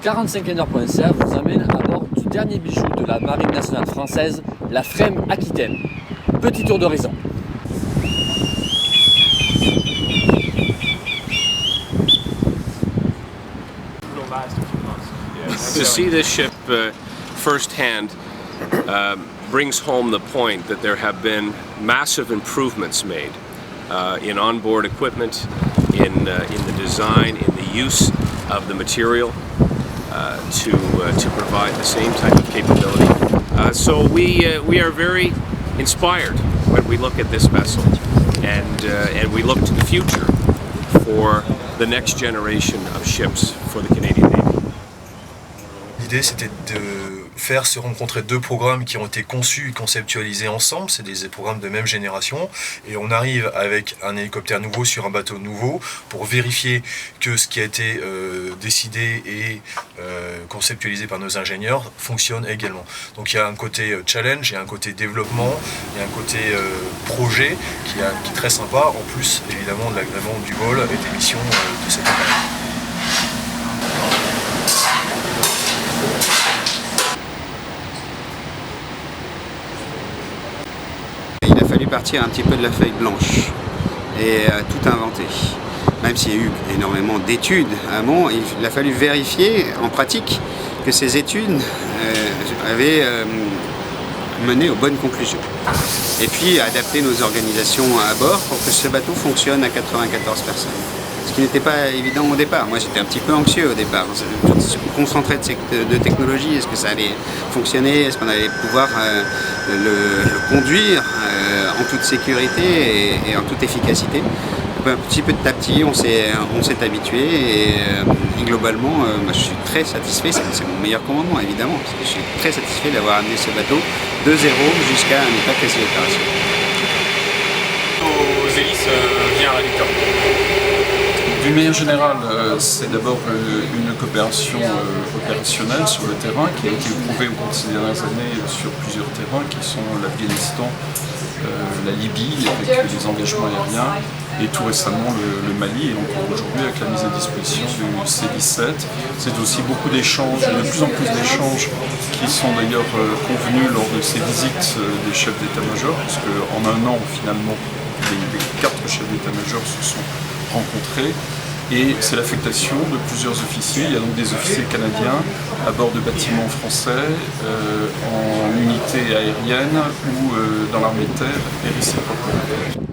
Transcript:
45ers.ca vous amène à bord du dernier bijou de la Marine nationale française, la Frème Aquitaine. Petit tour d'horizon. To see this ship firsthand brings home the point that there have been massive improvements made in onboard equipment, in the design, in the use of the material to provide the same type of capability. So we are very inspired when we look at this vessel, and we look to the future for the next generation of ships for the Canadian Navy. L'idée, c'était de faire se rencontrer deux programmes qui ont été conçus et conceptualisés ensemble. C'est des programmes de même génération. Et on arrive avec un hélicoptère nouveau sur un bateau nouveau pour vérifier que ce qui a été décidé et conceptualisé par nos ingénieurs fonctionne également. Donc il y a un côté challenge, il y a un côté développement, il y a un côté projet qui est très sympa, en plus évidemment de l'agrément du vol et des missions de cette appareil. Il a fallu partir un petit peu de la feuille blanche et tout inventer. Même s'il y a eu énormément d'études avant, il a fallu vérifier en pratique que ces études avaient mené aux bonnes conclusions. Et puis adapter nos organisations à bord pour que ce bateau fonctionne à 94 personnes. Ce qui n'était pas évident au départ. Moi j'étais un petit peu anxieux au départ. Je me concentrais de technologie, est-ce que ça allait fonctionner, est-ce qu'on allait pouvoir le conduire en toute sécurité et en toute efficacité. Un petit peu de petit, on s'est habitué et globalement je suis très satisfait, c'est mon meilleur commandement évidemment, parce que je suis très satisfait d'avoir amené ce bateau de zéro jusqu'à un état quasi opérationnel. Aux hélices via un réducteur. D'une manière générale, c'est d'abord une coopération opérationnelle sur le terrain qui a été éprouvée au cours de ces dernières années sur plusieurs terrains qui sont l'Afghanistan, la Libye avec les engagements aériens et tout récemment le Mali et encore aujourd'hui avec la mise à disposition du C-17. C'est aussi beaucoup d'échanges, de plus en plus d'échanges qui sont d'ailleurs convenus lors de ces visites des chefs d'état-major, parce qu'en un an finalement les 4 chefs d'état-major se sont rencontrés. Et c'est l'affectation de plusieurs officiers. Il y a donc des officiers canadiens à bord de bâtiments français, en unité aérienne ou dans l'armée de terre et réciproquement.